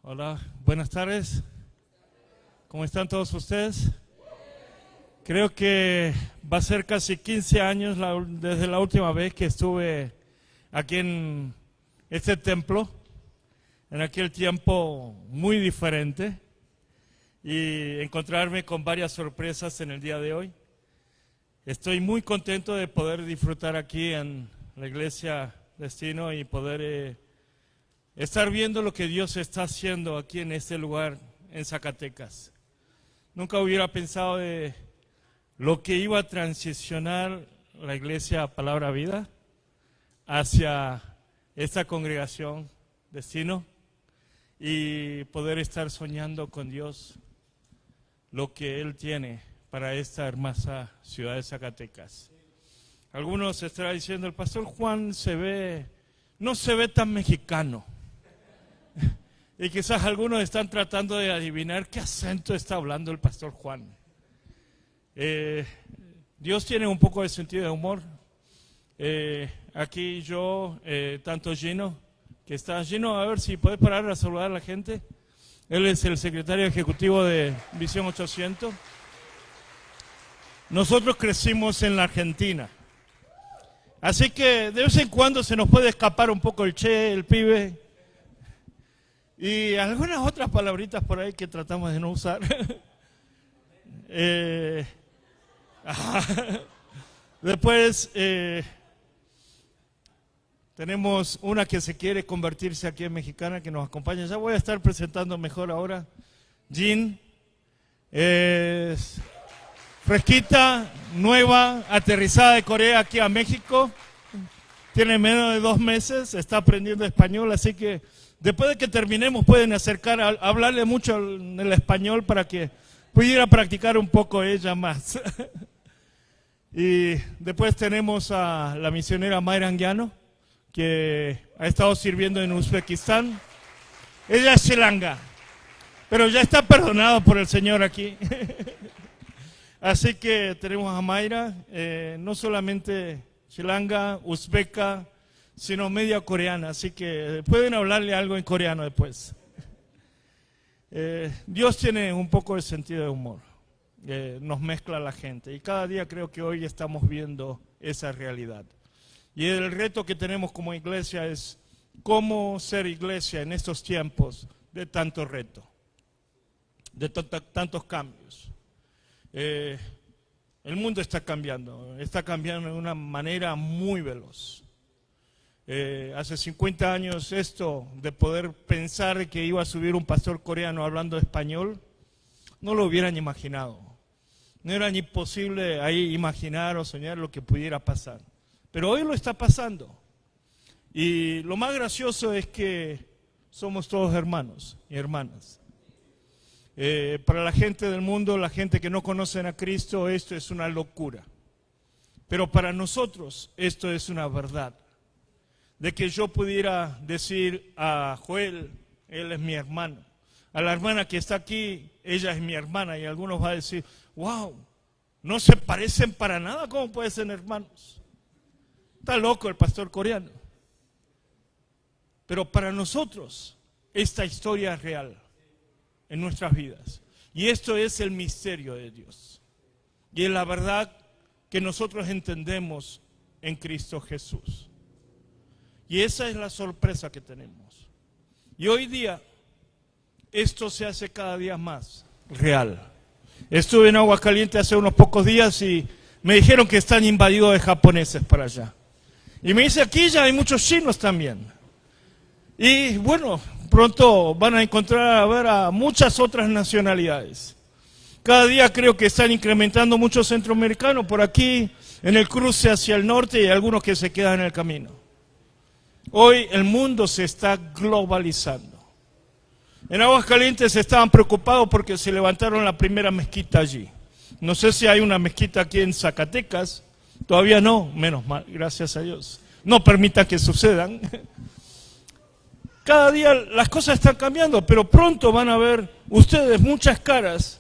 Hola, buenas tardes. ¿Cómo están todos ustedes? Creo que va a ser casi 15 años desde la última vez que estuve aquí en este templo. En aquel tiempo muy diferente y encontrarme con varias sorpresas en el día de hoy. Estoy muy contento de poder disfrutar aquí en la iglesia Destino y poder estar viendo lo que Dios está haciendo aquí en este lugar, en Zacatecas. Nunca hubiera pensado de lo que iba a transicionar la iglesia Palabra Vida hacia esta congregación Destino y poder estar soñando con Dios lo que Él tiene para esta hermosa ciudad de Zacatecas. Algunos estarán diciendo, el pastor Juan no se ve tan mexicano. Y quizás algunos están tratando de adivinar qué acento está hablando el pastor Juan. Dios tiene un poco de sentido de humor. Aquí yo, tanto Gino, que está Gino, a ver si puede parar a saludar a la gente. Él es el secretario ejecutivo de Visión 800. Nosotros crecimos en la Argentina. Así que de vez en cuando se nos puede escapar un poco el che, el pibe. Y algunas otras palabritas por ahí que tratamos de no usar. Después tenemos una que se quiere convertirse aquí en mexicana que nos acompaña. Ya voy a estar presentando mejor ahora. Jean es fresquita, nueva, aterrizada de Corea aquí a México. Tiene menos de 2 meses, está aprendiendo español, así que después de que terminemos pueden acercar a hablarle mucho en el español para que pudiera practicar un poco ella más. Y después tenemos a la misionera Mayra Anguiano, que ha estado sirviendo en Uzbekistán. Ella es Shilanga, pero ya está perdonado por el Señor aquí. Así que tenemos a Mayra, no solamente Shilanga, uzbeca, sino media coreana, así que pueden hablarle algo en coreano después. Dios tiene un poco de sentido de humor, nos mezcla a la gente y cada día creo que hoy estamos viendo esa realidad. Y el reto que tenemos como iglesia es cómo ser iglesia en estos tiempos de tanto reto, de tantos cambios. El mundo está cambiando de una manera muy veloz. Hace 50 años esto de poder pensar que iba a subir un pastor coreano hablando español, no lo hubieran imaginado. No era ni posible ahí imaginar o soñar lo que pudiera pasar. Pero hoy lo está pasando. Y lo más gracioso es que somos todos hermanos y hermanas. Para la gente del mundo, la gente que no conocen a Cristo, esto es una locura. Pero para nosotros esto es una verdad. De que yo pudiera decir a Joel, él es mi hermano. A la hermana que está aquí, ella es mi hermana. Y algunos van a decir, wow, no se parecen para nada, ¿cómo pueden ser hermanos? Está loco el pastor coreano. Pero para nosotros, esta historia es real en nuestras vidas. Y esto es el misterio de Dios. Y es la verdad que nosotros entendemos en Cristo Jesús. Y esa es la sorpresa que tenemos. Y hoy día, esto se hace cada día más real. Estuve en Aguascalientes hace unos pocos días y me dijeron que están invadidos de japoneses para allá. Y me dice, aquí ya hay muchos chinos también. Y bueno, pronto van a encontrar a muchas otras nacionalidades. Cada día creo que están incrementando muchos centroamericanos por aquí, en el cruce hacia el norte y algunos que se quedan en el camino. Hoy el mundo se está globalizando. En Aguascalientes estaban preocupados porque se levantaron la primera mezquita allí. No sé si hay una mezquita aquí en Zacatecas. Todavía no, menos mal, gracias a Dios. No permita que sucedan. Cada día las cosas están cambiando, pero pronto van a ver ustedes muchas caras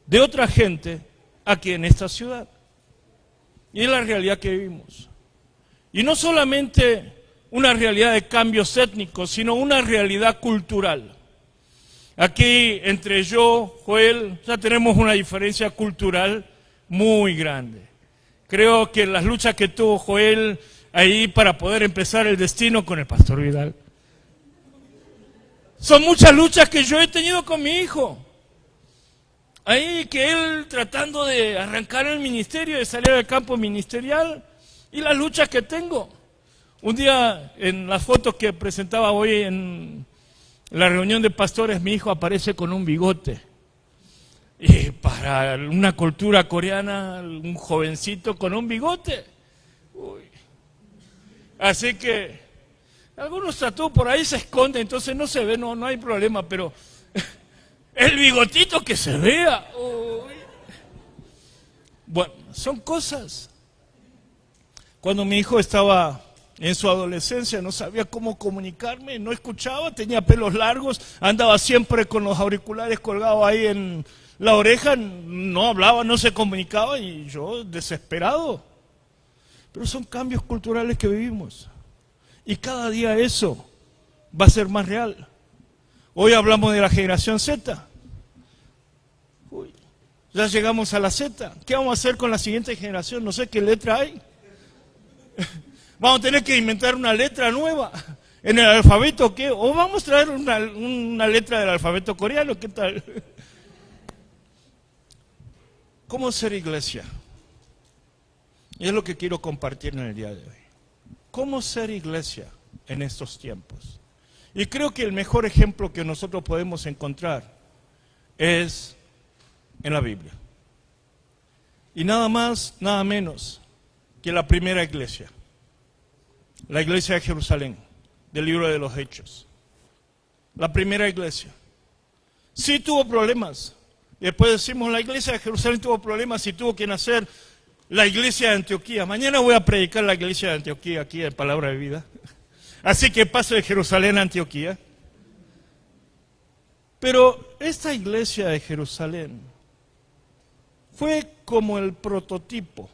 de otra gente aquí en esta ciudad. Y es la realidad que vivimos. Y no solamente una realidad de cambios étnicos, sino una realidad cultural. Aquí entre yo, Joel, ya tenemos una diferencia cultural muy grande. Creo que las luchas que tuvo Joel ahí para poder empezar el destino con el pastor Vidal, son muchas luchas que yo he tenido con mi hijo. Ahí que él tratando de arrancar el ministerio, de salir al campo ministerial, y las luchas que tengo. Un día en las fotos que presentaba hoy en la reunión de pastores, mi hijo aparece con un bigote. Y para una cultura coreana, un jovencito con un bigote. Uy. Así que algunos tatuajes por ahí se esconden, entonces no se ve, no hay problema, pero el bigotito que se vea. Uy. Bueno, son cosas. Cuando mi hijo estaba en su adolescencia, no sabía cómo comunicarme, no escuchaba, tenía pelos largos, andaba siempre con los auriculares colgados ahí en la oreja, no hablaba, no se comunicaba, y yo desesperado. Pero son cambios culturales que vivimos. Y cada día eso va a ser más real. Hoy hablamos de la generación Z. Uy, ya llegamos a la Z. ¿Qué vamos a hacer con la siguiente generación? No sé qué letra hay. Vamos a tener que inventar una letra nueva en el alfabeto, ¿qué? O vamos a traer una letra del alfabeto coreano, ¿qué tal? ¿Cómo ser iglesia? Y es lo que quiero compartir en el día de hoy. ¿Cómo ser iglesia en estos tiempos? Y creo que el mejor ejemplo que nosotros podemos encontrar es en la Biblia. Y nada más, nada menos que la primera iglesia. La iglesia de Jerusalén, del libro de los Hechos. La primera iglesia. Sí tuvo problemas. Después decimos, la iglesia de Jerusalén tuvo problemas y tuvo que nacer la iglesia de Antioquía. Mañana voy a predicar la iglesia de Antioquía aquí en Palabra de Vida. Así que paso de Jerusalén a Antioquía. Pero esta iglesia de Jerusalén fue como el prototipo.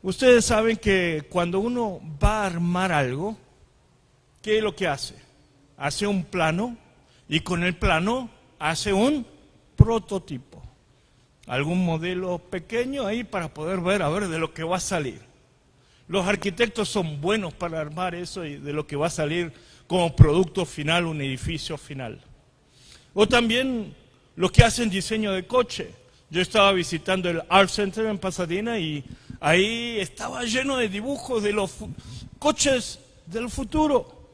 Ustedes saben que cuando uno va a armar algo, ¿qué es lo que hace? Hace un plano y con el plano hace un prototipo. Algún modelo pequeño ahí para poder ver, a ver, de lo que va a salir. Los arquitectos son buenos para armar eso y de lo que va a salir como producto final, un edificio final. O también los que hacen diseño de coche. Yo estaba visitando el Art Center en Pasadena y ahí estaba lleno de dibujos de los coches del futuro.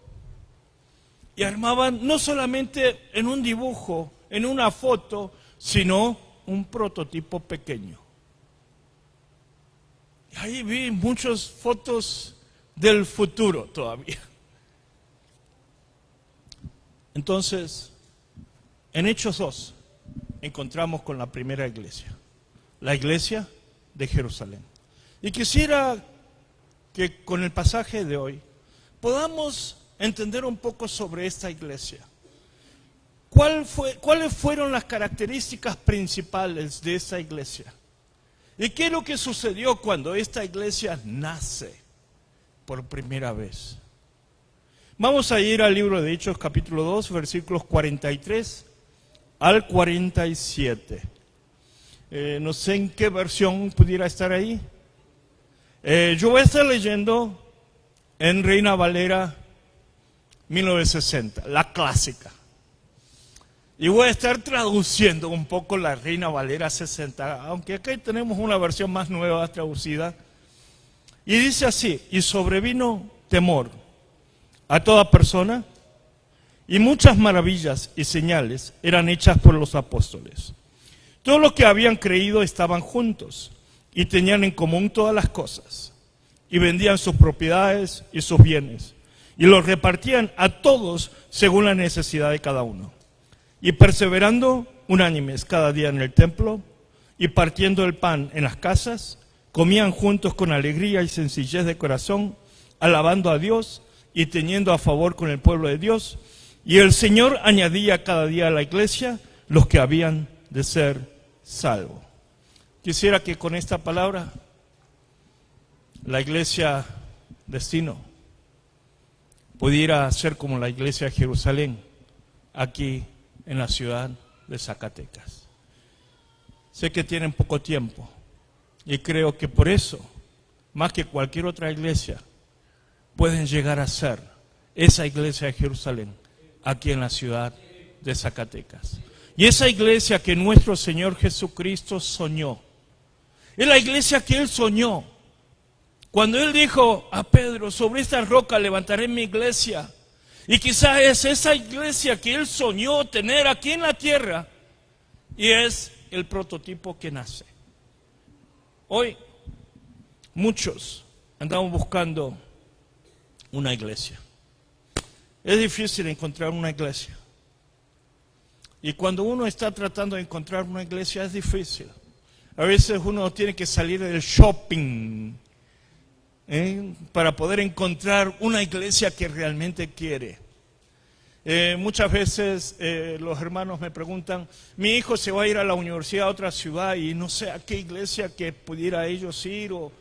Y armaban no solamente en un dibujo, en una foto, sino un prototipo pequeño. Y ahí vi muchas fotos del futuro todavía. Entonces, en Hechos 2 encontramos con la primera iglesia, la iglesia de Jerusalén. Y quisiera que con el pasaje de hoy podamos entender un poco sobre esta iglesia. ¿Cuáles fueron las características principales de esta iglesia? ¿Y qué es lo que sucedió cuando esta iglesia nace por primera vez? Vamos a ir al libro de Hechos capítulo 2, versículos 43 al 47. No sé en qué versión pudiera estar ahí. Yo voy a estar leyendo en Reina Valera 1960, la clásica. Y voy a estar traduciendo un poco la Reina Valera 60, aunque aquí tenemos una versión más nueva traducida. Y dice así: y sobrevino temor a toda persona, y muchas maravillas y señales eran hechas por los apóstoles. Todos los que habían creído estaban juntos y tenían en común todas las cosas, y vendían sus propiedades y sus bienes, y los repartían a todos según la necesidad de cada uno. Y perseverando unánimes cada día en el templo, y partiendo el pan en las casas, comían juntos con alegría y sencillez de corazón, alabando a Dios y teniendo a favor con el pueblo de Dios. Y el Señor añadía cada día a la iglesia los que habían de ser salvos. Quisiera que con esta palabra la iglesia Destino pudiera ser como la iglesia de Jerusalén aquí en la ciudad de Zacatecas. Sé que tienen poco tiempo y creo que por eso, más que cualquier otra iglesia, pueden llegar a ser esa iglesia de Jerusalén, aquí en la ciudad de Zacatecas. Y esa iglesia que nuestro Señor Jesucristo soñó, es la iglesia que Él soñó. Cuando Él dijo a Pedro, sobre esta roca levantaré mi iglesia, y quizás es esa iglesia que Él soñó tener aquí en la tierra, y es el prototipo que nace. Hoy, muchos andamos buscando una iglesia. Es difícil encontrar una iglesia. Y cuando uno está tratando de encontrar una iglesia es difícil. A veces uno tiene que salir del shopping para poder encontrar una iglesia que realmente quiere. Muchas veces los hermanos me preguntan, mi hijo se va a ir a la universidad a otra ciudad y no sé a qué iglesia que pudiera ellos ir. O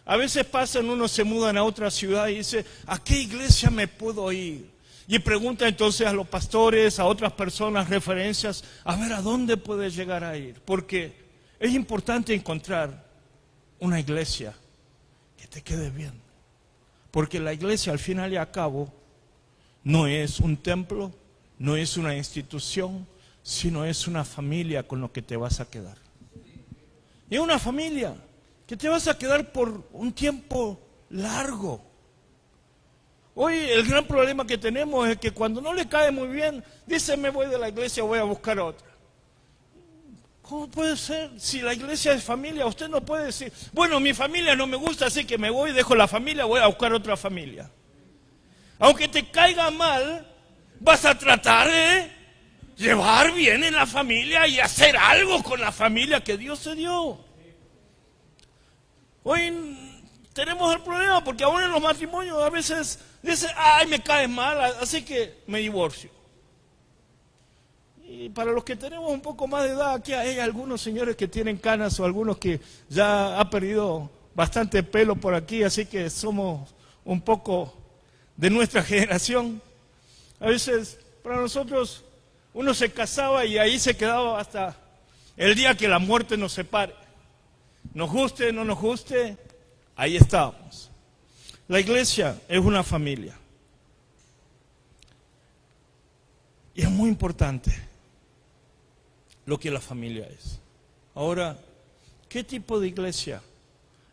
a veces pasan, unos se mudan a otra ciudad y dice, ¿a qué iglesia me puedo ir? Y pregunta entonces a los pastores, a otras personas, referencias, a ver a dónde puede llegar a ir. Porque es importante encontrar una iglesia que te quede bien. Porque la iglesia al final y al cabo no es un templo, no es una institución, sino es una familia con lo que te vas a quedar. Y es una familia que te vas a quedar por un tiempo largo. Hoy el gran problema que tenemos es que cuando no le cae muy bien, dice me voy de la iglesia, voy a buscar otra. ¿Cómo puede ser? Si la iglesia es familia, usted no puede decir, bueno, mi familia no me gusta, así que me voy, dejo la familia, voy a buscar otra familia. Aunque te caiga mal, vas a tratar de llevar bien en la familia y hacer algo con la familia que Dios te dio. Hoy tenemos el problema porque aún en los matrimonios a veces dicen, ay, me caes mal, así que me divorcio. Y para los que tenemos un poco más de edad, aquí hay algunos señores que tienen canas o algunos que ya ha perdido bastante pelo por aquí, así que somos un poco de nuestra generación. A veces para nosotros uno se casaba y ahí se quedaba hasta el día que la muerte nos separe. Nos guste, no nos guste, ahí estábamos. La iglesia es una familia. Y es muy importante lo que la familia es. Ahora, ¿qué tipo de iglesia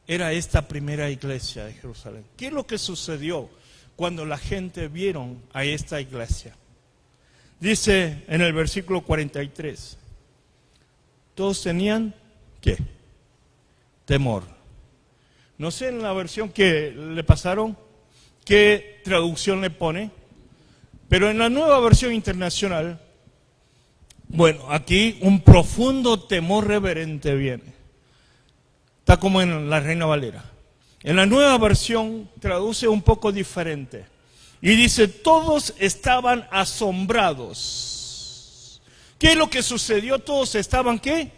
era esta primera iglesia de Jerusalén? ¿Qué es lo que sucedió cuando la gente vieron a esta iglesia? Dice en el versículo 43, todos tenían, ¿qué? Temor. No sé en la versión que le pasaron qué traducción le pone, pero en la nueva versión internacional, bueno, aquí un profundo temor reverente viene. Está como en la Reina Valera. En la nueva versión traduce un poco diferente. Y dice, todos estaban asombrados. ¿Qué es lo que sucedió? Todos estaban, ¿qué?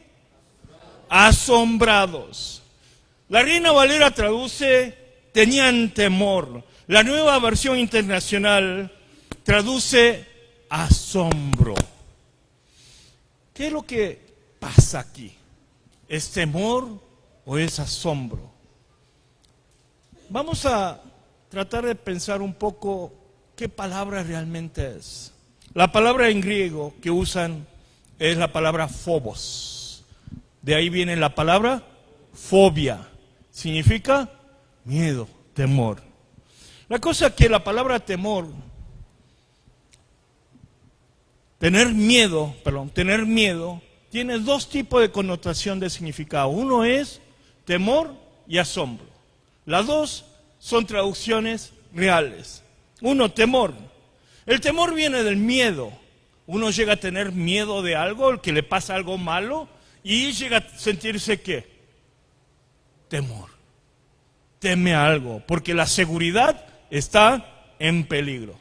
Asombrados. La Reina Valera traduce, tenían temor. La nueva versión internacional traduce asombro. ¿Qué es lo que pasa aquí? ¿Es temor o es asombro? Vamos a tratar de pensar un poco qué palabra realmente es. La palabra en griego que usan es la palabra phobos. De ahí viene la palabra fobia. Significa miedo, temor. La cosa es que la palabra temor, tener miedo, tiene dos tipos de connotación de significado. Uno es temor y asombro. Las dos son traducciones reales. Uno, temor. El temor viene del miedo. Uno llega a tener miedo de algo, que le pasa algo malo, y llega a sentirse ¿qué? Temor. Teme a algo, porque la seguridad está en peligro.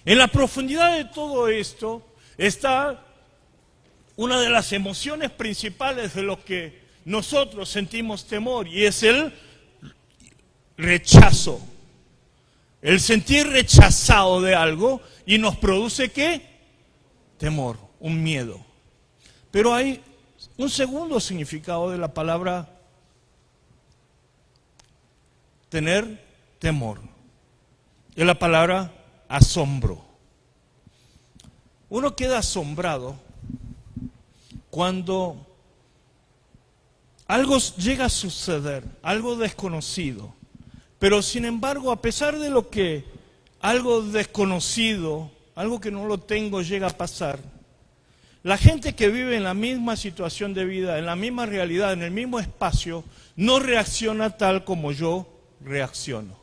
En la profundidad de todo esto está una de las emociones principales de lo que nosotros sentimos temor, y es el rechazo. El sentir rechazado de algo y nos produce ¿qué? temor, un miedo. Pero hay un segundo significado de la palabra tener temor. Es la palabra asombro. Uno queda asombrado cuando algo llega a suceder, algo desconocido. Pero sin embargo, a pesar de lo que algo desconocido, algo que no lo tengo, llega a pasar, la gente que vive en la misma situación de vida, en la misma realidad, en el mismo espacio, no reacciona tal como yo reacciono.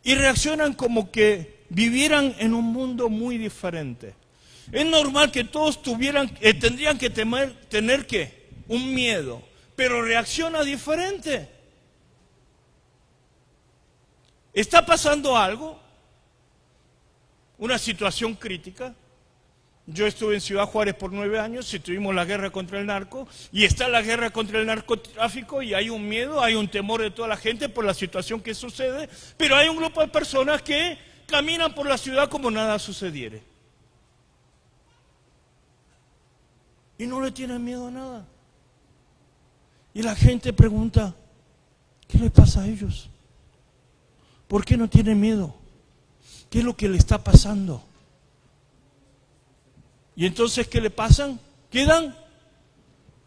Y reaccionan como que vivieran en un mundo muy diferente. Es normal que todos tendrían que tener ¿qué? Un miedo, pero reacciona diferente. ¿Está pasando algo? Una situación crítica. Yo estuve en Ciudad Juárez por 9 años y tuvimos la guerra contra el narco, y está la guerra contra el narcotráfico, y hay un miedo, hay un temor de toda la gente por la situación que sucede, pero hay un grupo de personas que caminan por la ciudad como nada sucediere. Y no le tienen miedo a nada. Y la gente pregunta, ¿qué le pasa a ellos? ¿Por qué no tienen miedo? ¿Qué es lo que le está pasando? Y entonces, ¿qué le pasan? Quedan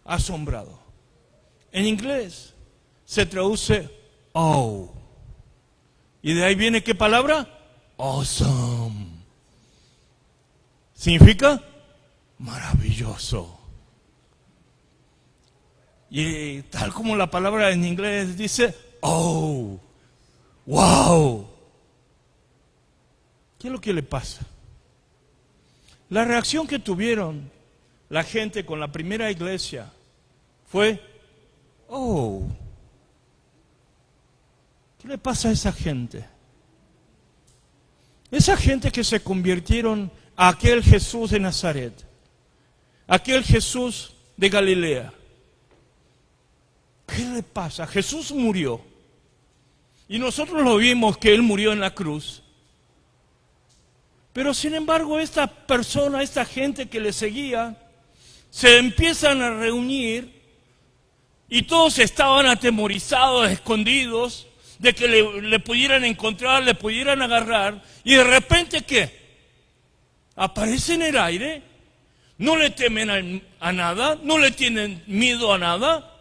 asombrados. En inglés se traduce oh. ¿Y de ahí viene qué palabra? Awesome. Significa maravilloso. Y tal como la palabra en inglés dice, oh, wow. ¿Qué es lo que le pasa? La reacción que tuvieron la gente con la primera iglesia fue, oh, ¿qué le pasa a esa gente? Esa gente que se convirtieron a aquel Jesús de Nazaret, aquel Jesús de Galilea. ¿Qué le pasa? Jesús murió. Y nosotros lo vimos que Él murió en la cruz. Pero sin embargo, esta persona, esta gente que le seguía, se empiezan a reunir y todos estaban atemorizados, escondidos, de que le pudieran encontrar, le pudieran agarrar. Y de repente, ¿qué? Aparece en el aire, no le temen a nada, no le tienen miedo a nada.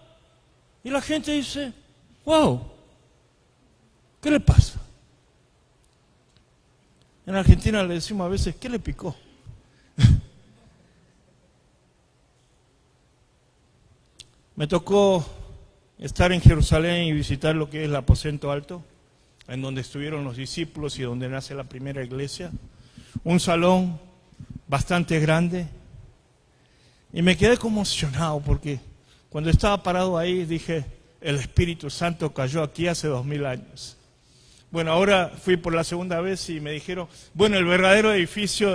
Y la gente dice, wow, ¿qué le pasa? En Argentina le decimos a veces, ¿qué le picó? Me tocó estar en Jerusalén y visitar lo que es el aposento alto, en donde estuvieron los discípulos y donde nace la primera iglesia. Un salón bastante grande. Y me quedé conmocionado porque cuando estaba parado ahí dije, el Espíritu Santo cayó aquí hace 2000 años. Bueno, ahora fui por la segunda vez y me dijeron, bueno, el verdadero edificio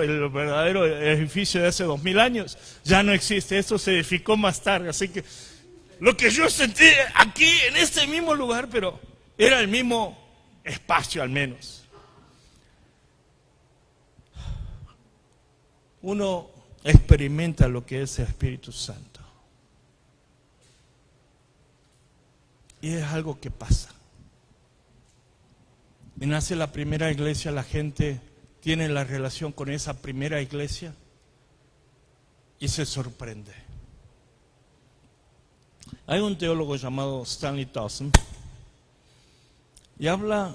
de hace 2000 años ya no existe, esto se edificó más tarde, así que lo que yo sentí aquí en este mismo lugar, pero era el mismo espacio al menos. Uno experimenta lo que es el Espíritu Santo. Y es algo que pasa. Y nace la primera iglesia, la gente tiene la relación con esa primera iglesia y se sorprende. Hay un teólogo llamado Stanley Dawson y habla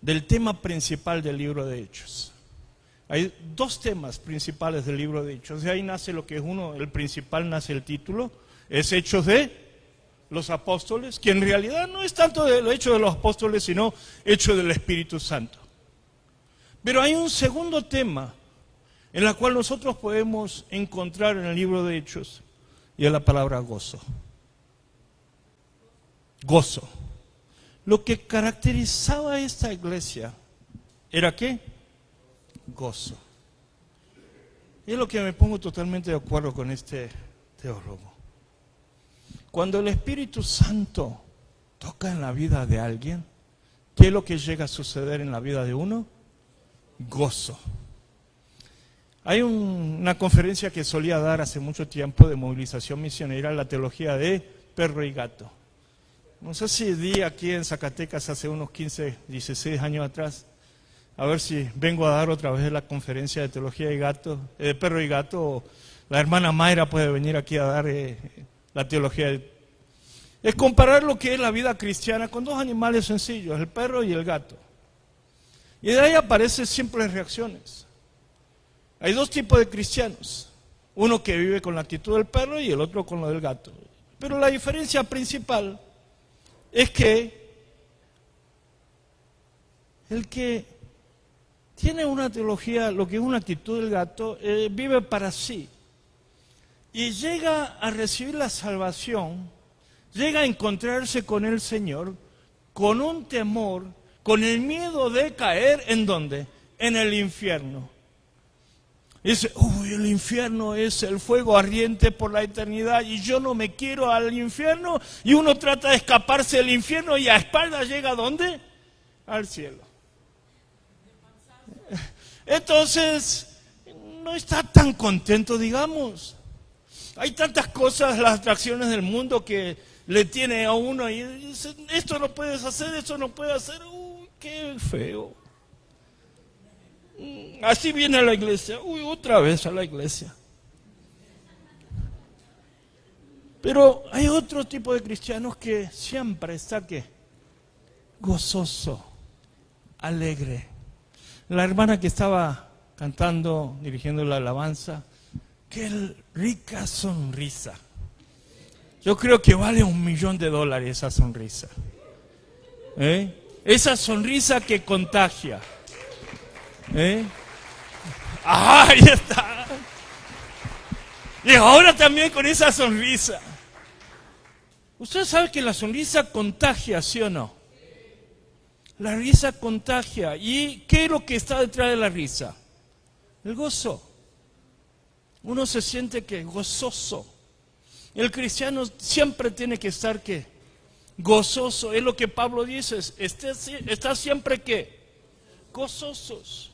del tema principal del libro de Hechos. Hay dos temas principales del libro de Hechos. De ahí nace lo que es el principal, nace el título, es Hechos de los Apóstoles, que en realidad no es tanto el hecho de los apóstoles, sino hecho del Espíritu Santo. Pero hay un segundo tema en el cual nosotros podemos encontrar en el libro de Hechos, y es la palabra gozo. Gozo. Lo que caracterizaba a esta iglesia era ¿qué? Gozo. Y es lo que me pongo totalmente de acuerdo con este teólogo. Cuando el Espíritu Santo toca en la vida de alguien, ¿qué es lo que llega a suceder en la vida de uno? Gozo. Hay una conferencia que solía dar hace mucho tiempo de movilización misionera, la teología de perro y gato. No sé si di aquí en Zacatecas hace unos 15, 16 años atrás. A ver si vengo a dar otra vez la conferencia de teología de perro y gato. O la hermana Mayra puede venir aquí a dar la teología. Es comparar lo que es la vida cristiana con dos animales sencillos, el perro y el gato. Y de ahí aparecen simples reacciones. Hay dos tipos de cristianos. Uno que vive con la actitud del perro y el otro con lo del gato. Pero la diferencia principal es que el que tiene una teología, lo que es una actitud del gato, vive para sí. Y llega a recibir la salvación, llega a encontrarse con el Señor, con un temor, con el miedo de caer, ¿en dónde? En el infierno. Dice, uy, el infierno es el fuego ardiente por la eternidad y yo no me quiero al infierno, y uno trata de escaparse del infierno y a espaldas llega ¿a dónde? Al cielo. Entonces, no está tan contento, digamos. Hay tantas cosas, las atracciones del mundo que le tiene a uno y dice, esto no puedes hacer, esto no puedes hacer, uy, qué feo. Así viene a la iglesia, uy, otra vez a la iglesia. Pero hay otro tipo de cristianos que siempre está, ¿qué? Gozoso, alegre. La hermana que estaba cantando, dirigiendo la alabanza, qué rica sonrisa. Yo creo que vale $1.000.000 esa sonrisa. Esa sonrisa que contagia. Ahí está. Y ahora también con esa sonrisa. Usted sabe que la sonrisa contagia, ¿sí o no? La risa contagia. ¿Y qué es lo que está detrás de la risa? El gozo. Uno se siente que gozoso. El cristiano siempre tiene que estar ¿qué? Gozoso. Es lo que Pablo dice. Está siempre ¿qué? Gozosos.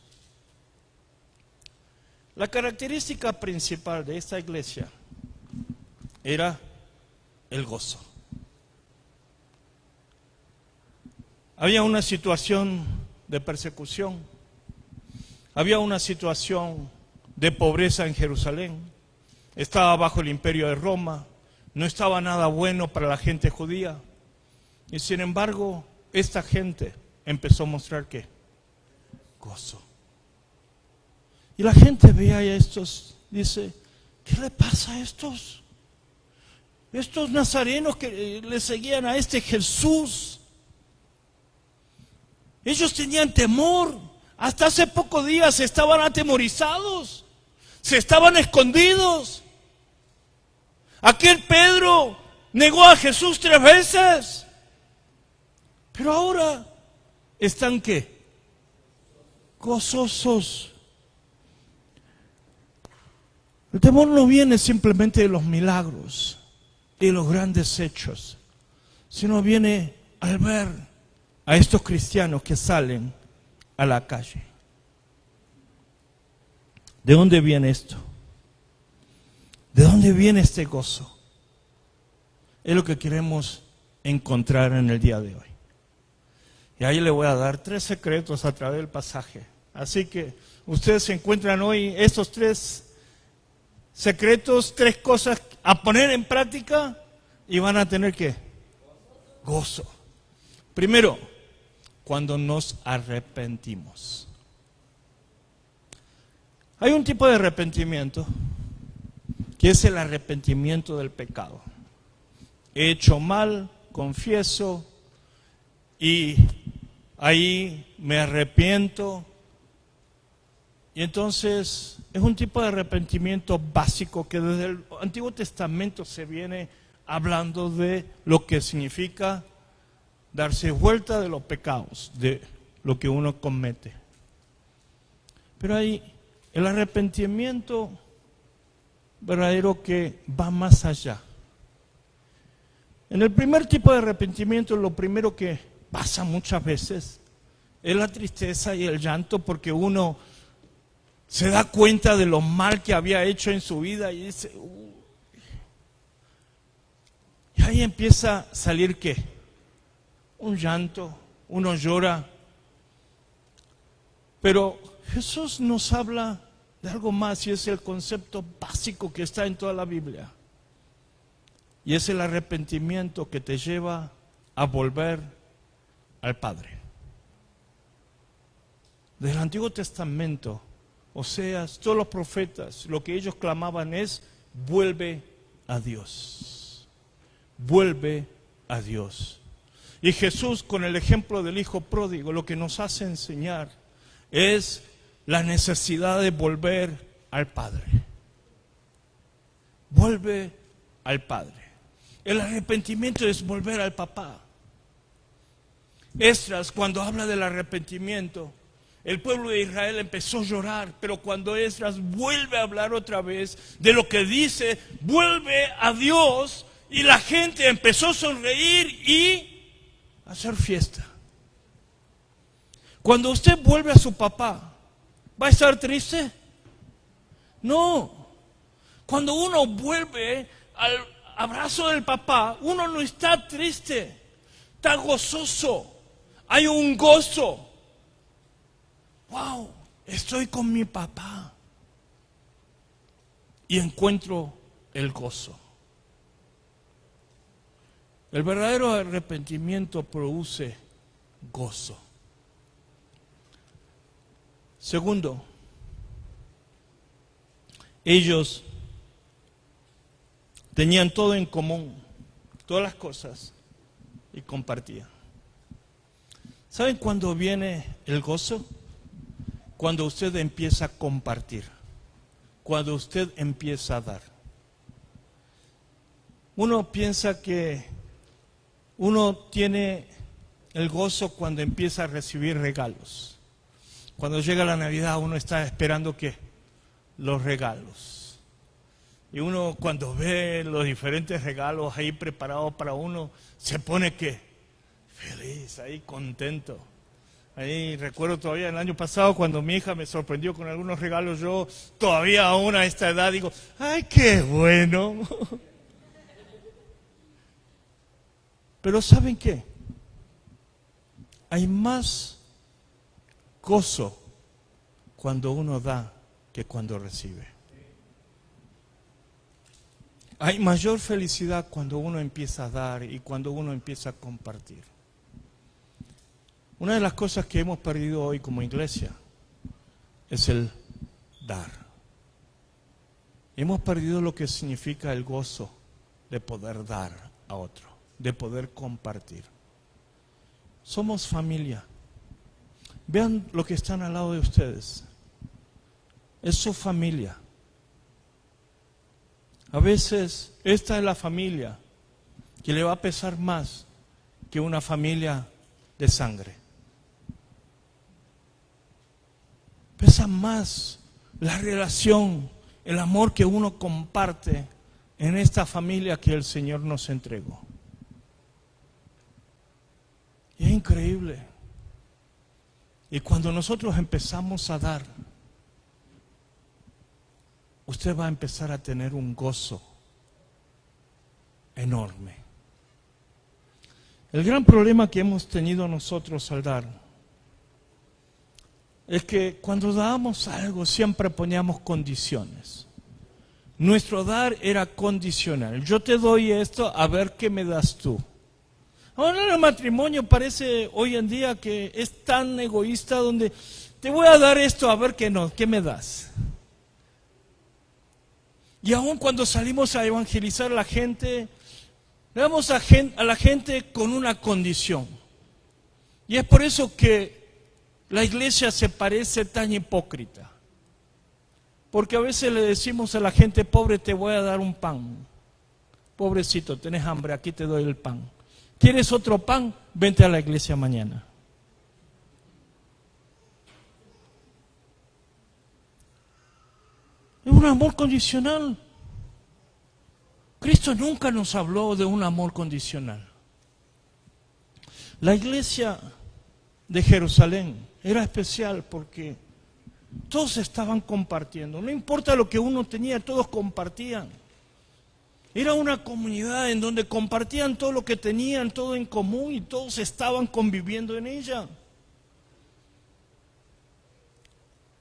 La característica principal de esta iglesia era el gozo. Había una situación de persecución, había una situación de pobreza en Jerusalén, estaba bajo el imperio de Roma, no estaba nada bueno para la gente judía, y sin embargo, esta gente empezó a mostrar ¿qué? Gozo. Y la gente veía a estos, dice, ¿qué le pasa a estos? Estos nazarenos que le seguían a este Jesús. Ellos tenían temor. Hasta hace pocos días estaban atemorizados. Se estaban escondidos. Aquel Pedro negó a Jesús 3 veces. Pero ahora están ¿qué? Gozosos. El temor no viene simplemente de los milagros y de los grandes hechos, sino viene al ver a estos cristianos que salen a la calle. ¿De dónde viene esto? ¿De dónde viene este gozo? Es lo que queremos encontrar en el día de hoy. Y ahí le voy a dar 3 secretos a través del pasaje. Así que ustedes se encuentran hoy estos 3 secretos, 3 cosas a poner en práctica y van a tener ¿qué? Gozo. Primero, cuando nos arrepentimos. Hay un tipo de arrepentimiento que es el arrepentimiento del pecado. He hecho mal, confieso y ahí me arrepiento. Y entonces es un tipo de arrepentimiento básico que desde el Antiguo Testamento se viene hablando de lo que significa darse vuelta de los pecados, de lo que uno comete. Pero hay el arrepentimiento verdadero que va más allá. En el primer tipo de arrepentimiento, lo primero que pasa muchas veces es la tristeza y el llanto, porque uno Se da cuenta de lo mal que había hecho en su vida y dice, y ahí empieza a salir ¿qué? Un llanto, uno llora. Pero Jesús nos habla de algo más y es el concepto básico que está en toda la Biblia. Y es el arrepentimiento que te lleva a volver al Padre. Del Antiguo Testamento, Oseas, todos los profetas, lo que ellos clamaban es, vuelve a Dios. Vuelve a Dios. Y Jesús, con el ejemplo del hijo pródigo, lo que nos hace enseñar es la necesidad de volver al Padre. Vuelve al Padre. El arrepentimiento es volver al papá. Esdras, cuando habla del arrepentimiento, el pueblo de Israel empezó a llorar, pero cuando Esdras vuelve a hablar otra vez de lo que dice, vuelve a Dios, y la gente empezó a sonreír y a hacer fiesta. Cuando usted vuelve a su papá, ¿va a estar triste? No. Cuando uno vuelve al abrazo del papá, uno no está triste, está gozoso. Hay un gozo. Wow, estoy con mi papá. Y encuentro el gozo. El verdadero arrepentimiento produce gozo. Segundo, ellos tenían todo en común, todas las cosas, y compartían. ¿Saben cuándo viene el gozo? Cuando usted empieza a compartir, cuando usted empieza a dar. Uno piensa que uno tiene el gozo cuando empieza a recibir regalos. Cuando llega la Navidad uno está esperando ¿qué? Los regalos. Y uno cuando ve los diferentes regalos ahí preparados para uno, se pone ¿qué? Feliz, ahí contento. Ahí recuerdo todavía el año pasado cuando mi hija me sorprendió con algunos regalos, yo todavía aún a esta edad digo, ¡ay, qué bueno! Pero ¿saben qué? Hay más gozo cuando uno da que cuando recibe. Hay mayor felicidad cuando uno empieza a dar y cuando uno empieza a compartir. Una de las cosas que hemos perdido hoy como iglesia es el dar. Hemos perdido lo que significa el gozo de poder dar a otro, de poder compartir. Somos familia. Vean lo que están al lado de ustedes. Es su familia. A veces esta es la familia que le va a pesar más que una familia de sangre. Pesa más la relación, el amor que uno comparte en esta familia que el Señor nos entregó. Y es increíble. Y cuando nosotros empezamos a dar, usted va a empezar a tener un gozo enorme. El gran problema que hemos tenido nosotros al dar es que cuando dábamos algo siempre poníamos condiciones. Nuestro dar era condicional. Yo te doy esto, a ver qué me das tú. Ahora el matrimonio parece hoy en día que es tan egoísta donde te voy a dar esto, a ver qué me das. Y aún cuando salimos a evangelizar a la gente, le damos a la gente con una condición. Y es por eso que la iglesia se parece tan hipócrita. Porque a veces le decimos a la gente pobre, te voy a dar un pan. Pobrecito, tenés hambre, aquí te doy el pan. ¿Quieres otro pan? Vente a la iglesia mañana. Es un amor condicional. Cristo nunca nos habló de un amor condicional. La iglesia de Jerusalén era especial porque Todos estaban compartiendo. No importa lo que uno tenía, todos compartían. Era una comunidad en donde compartían todo lo que tenían, todo en común, y todos estaban conviviendo en ella.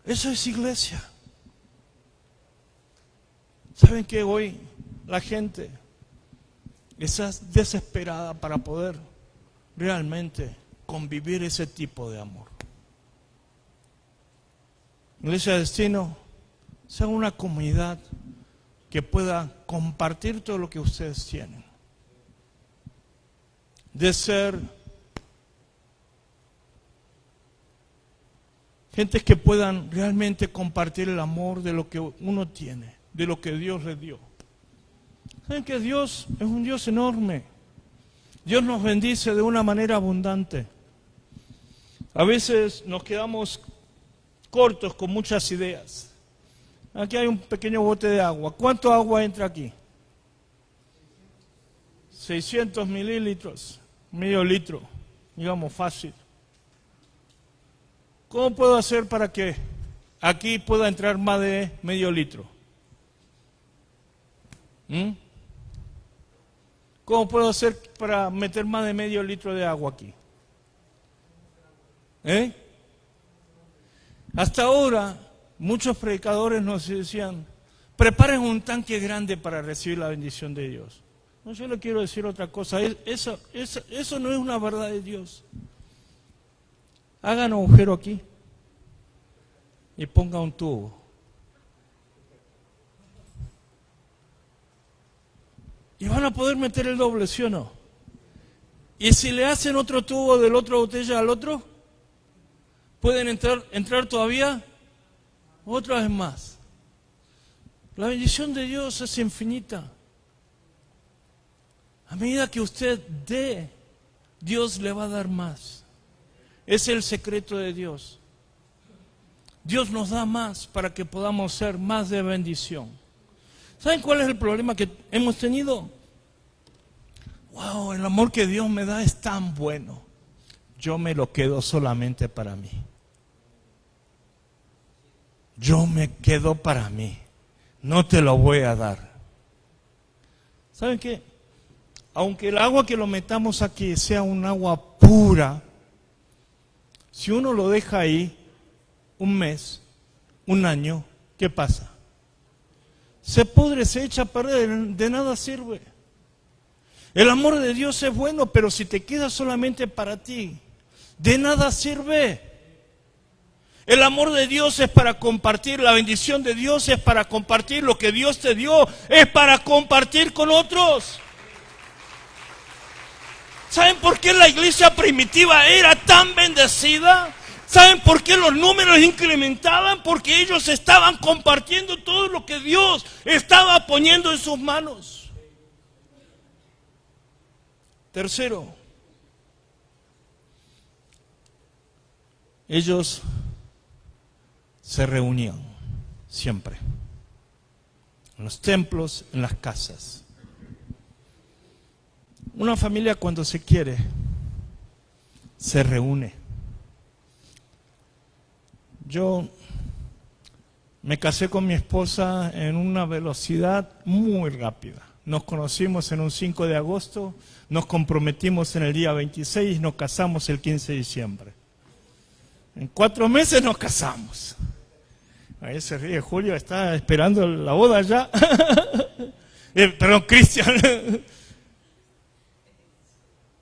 Eso es iglesia. ¿Saben que hoy la gente está desesperada para poder realmente convivir ese tipo de amor? Iglesia de Destino, sea una comunidad que pueda compartir todo lo que ustedes tienen. De ser gentes que puedan realmente compartir el amor de lo que uno tiene, de lo que Dios le dio. ¿Saben que Dios es un Dios enorme? Dios nos bendice de una manera abundante. A veces nos quedamos cortos con muchas ideas. Aquí hay un pequeño bote de agua. ¿Cuánto agua entra aquí? 600 mililitros, medio litro, digamos fácil. ¿Cómo puedo hacer para que aquí pueda entrar más de medio litro? ¿Cómo puedo hacer para meter más de medio litro de agua aquí? Hasta ahora, muchos predicadores nos decían, preparen un tanque grande para recibir la bendición de Dios. No, yo le quiero decir otra cosa, eso no es una verdad de Dios. Hagan un agujero aquí y pongan un tubo. Y van a poder meter el doble, ¿sí o no? Y si le hacen otro tubo de la otra botella al otro, pueden entrar todavía otra vez más. La bendición de Dios es infinita. A medida que usted dé, Dios le va a dar más. Es el secreto de Dios. Dios nos da más para que podamos ser más de bendición. ¿Saben cuál es el problema que hemos tenido? Wow, el amor que Dios me da es tan bueno. Yo me lo quedo solamente para mí. Yo me quedo para mí. No te lo voy a dar. ¿Saben qué? Aunque el agua que lo metamos aquí sea un agua pura, si uno lo deja ahí un mes, un año, ¿qué pasa? Se pudre, se echa a perder, de nada sirve. El amor de Dios es bueno, pero si te queda solamente para ti, de nada sirve. El amor de Dios es para compartir, la bendición de Dios es para compartir, lo que Dios te dio es para compartir con otros. ¿Saben por qué la iglesia primitiva era tan bendecida? ¿Saben por qué los números incrementaban? Porque ellos estaban compartiendo todo lo que Dios estaba poniendo en sus manos. Tercero, ellos se reunían siempre, en los templos, en las casas. Una familia cuando se quiere, se reúne. Yo me casé con mi esposa en una velocidad muy rápida. Nos conocimos en un 5 de agosto, nos comprometimos en el día 26 y nos casamos el 15 de diciembre. En 4 meses nos casamos. Ahí se ríe Julio, está esperando la boda ya. Perdón, Cristian.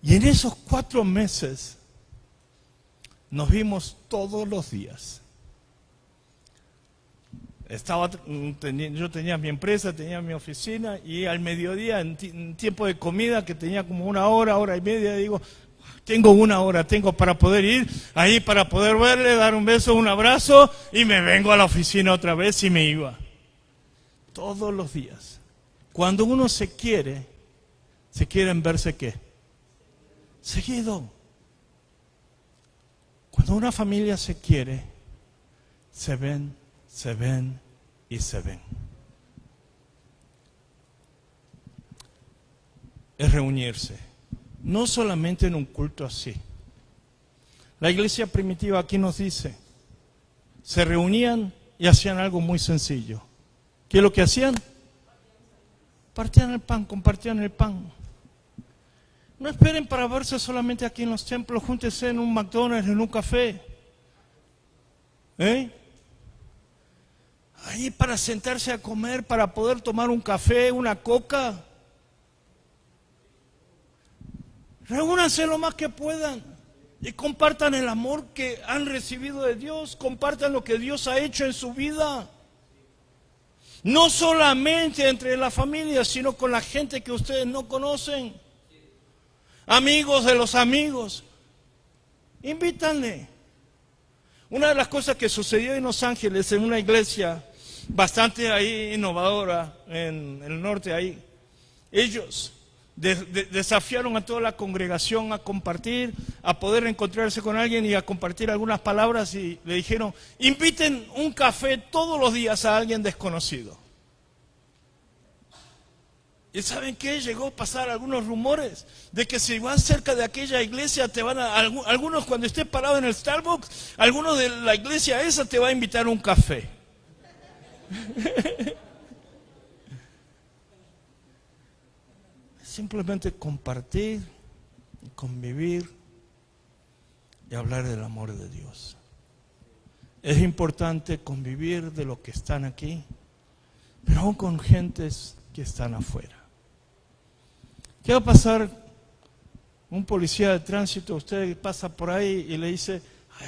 Y en esos 4 meses nos vimos todos los días. Yo tenía mi empresa, tenía mi oficina, y al mediodía, en tiempo de comida, que tenía como una hora, hora y media, digo, tengo una hora, tengo para poder ir ahí, para poder verle, dar un beso, un abrazo, y me vengo a la oficina otra vez y me iba. Todos los días. Cuando uno se quieren verse ¿qué? Seguido. Cuando una familia se quiere, se ven y se ven. Es reunirse, no solamente en un culto así. La iglesia primitiva aquí nos dice, se reunían y hacían algo muy sencillo. ¿Qué es lo que hacían? Partían el pan, compartían el pan. No esperen para verse solamente aquí en los templos, júntense en un McDonald's, en un café. Ahí para sentarse a comer, para poder tomar un café, una coca. Reúnanse lo más que puedan y compartan el amor que han recibido de Dios, compartan lo que Dios ha hecho en su vida. No solamente entre la familia, sino con la gente que ustedes no conocen. Amigos de los amigos. Invítanle. Una de las cosas que sucedió en Los Ángeles, en una iglesia bastante ahí innovadora, en el norte ahí, ellos desafiaron a toda la congregación a compartir, a poder encontrarse con alguien y a compartir algunas palabras, y le dijeron, inviten un café todos los días a alguien desconocido. ¿Y saben qué? Llegó a pasar algunos rumores de que si vas cerca de aquella iglesia, te van a, algunos cuando estés parado en el Starbucks, algunos de la iglesia esa te va a invitar un café. Simplemente compartir, convivir y hablar del amor de Dios. Es importante convivir de los que están aquí, pero aún con gentes que están afuera. ¿Qué va a pasar? Un policía de tránsito, usted pasa por ahí y le dice,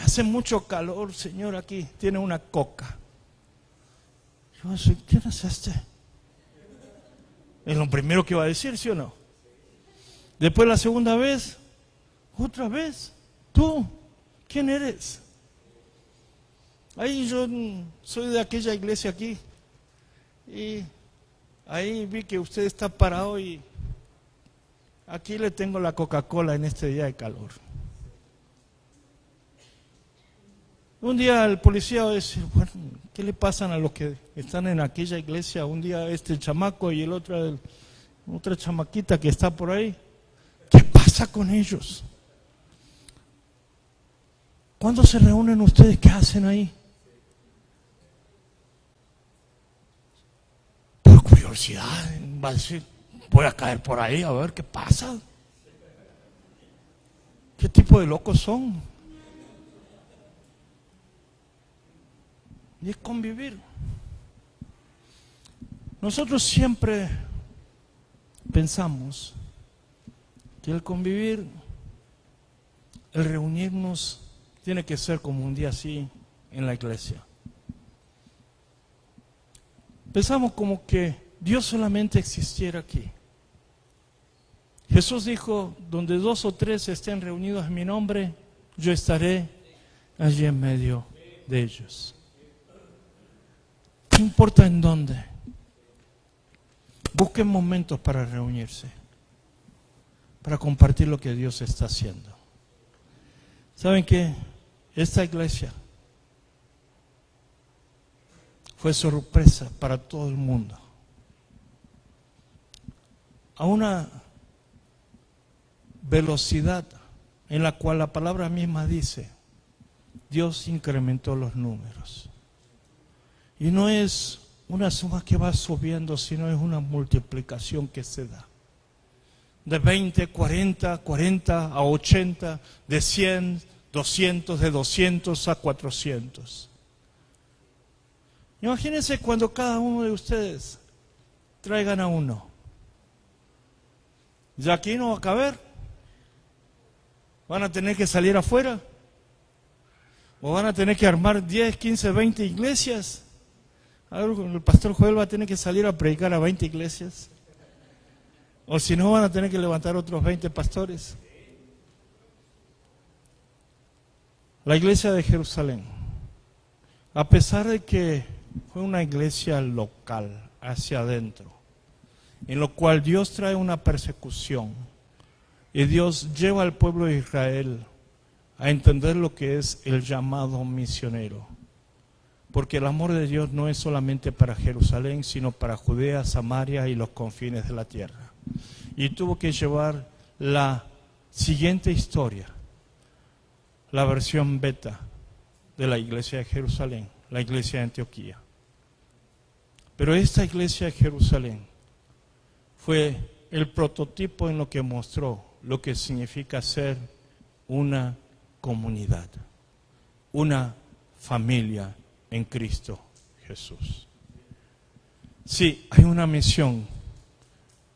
hace mucho calor, señor, aquí tiene una coca. Yo voy a decir, ¿quién es este? Es lo primero que va a decir, ¿sí o no? Después la segunda vez, otra vez, tú, ¿quién eres? Ahí yo soy de aquella iglesia aquí y ahí vi que usted está parado y aquí le tengo la Coca-Cola en este día de calor. Un día el policía va a decir, bueno, ¿qué le pasan a los que están en aquella iglesia? Un día este chamaco y el otro, otra chamaquita que está por ahí. ¿Qué pasa con ellos? ¿Cuándo se reúnen ustedes? ¿Qué hacen ahí? Por curiosidad, va a decir, voy a caer por ahí a ver qué pasa. ¿Qué tipo de locos son? Y es convivir. Nosotros siempre pensamos que el convivir, el reunirnos, tiene que ser como un día así en la iglesia. Pensamos como que Dios solamente existiera aquí. Jesús dijo, donde 2 o 3 estén reunidos en mi nombre, yo estaré allí en medio de ellos. No importa en dónde. Busquen momentos para reunirse, para compartir lo que Dios está haciendo. ¿Saben qué? Esta iglesia fue sorpresa para todo el mundo. A una velocidad en la cual la palabra misma dice, Dios incrementó los números. Y no es una suma que va subiendo, sino es una multiplicación que se da. De 20, 40 a 80, de 100, 200, de 200 a 400. Imagínense cuando cada uno de ustedes traigan a uno. Ya aquí no va a caber. Van a tener que salir afuera. O van a tener que armar 10, 15, 20 iglesias. El pastor Joel va a tener que salir a predicar a 20 iglesias. O si no, van a tener que levantar otros 20 pastores. La iglesia de Jerusalén, a pesar de que fue una iglesia local, hacia adentro, en lo cual Dios trae una persecución y Dios lleva al pueblo de Israel a entender lo que es el llamado misionero. Porque el amor de Dios no es solamente para Jerusalén, sino para Judea, Samaria y los confines de la tierra. Y tuvo que llevar la siguiente historia, la versión beta, de la iglesia de Jerusalén, la iglesia de Antioquía. Pero esta iglesia de Jerusalén fue el prototipo en lo que mostró lo que significa ser una comunidad, una familia en Cristo Jesús. Sí, hay una misión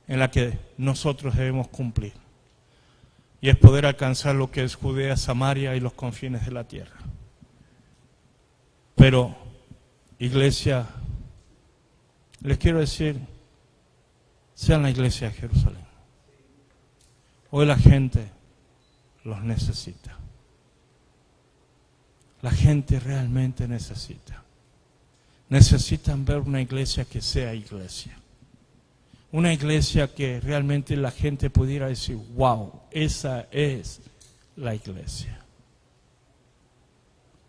en la que nosotros debemos cumplir, y es poder alcanzar lo que es Judea, Samaria y los confines de la tierra. Pero, iglesia, les quiero decir, sean la iglesia de Jerusalén. Hoy la gente los necesita. La gente realmente necesita. Necesitan ver una iglesia que sea iglesia. Una iglesia que realmente la gente pudiera decir, wow, esa es la iglesia.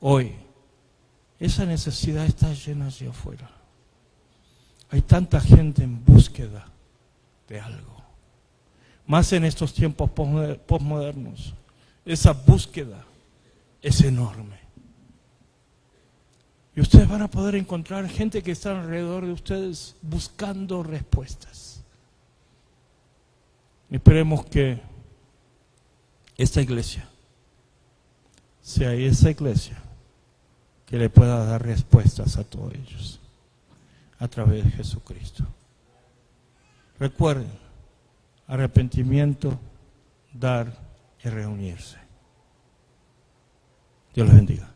Hoy, esa necesidad está llena allá afuera. Hay tanta gente en búsqueda de algo. Más en estos tiempos posmodernos. Esa búsqueda es enorme. Y ustedes van a poder encontrar gente que está alrededor de ustedes buscando respuestas. Esperemos que esta iglesia sea esa iglesia que le pueda dar respuestas a todos ellos a través de Jesucristo. Recuerden, arrepentimiento, dar y reunirse. Dios les bendiga.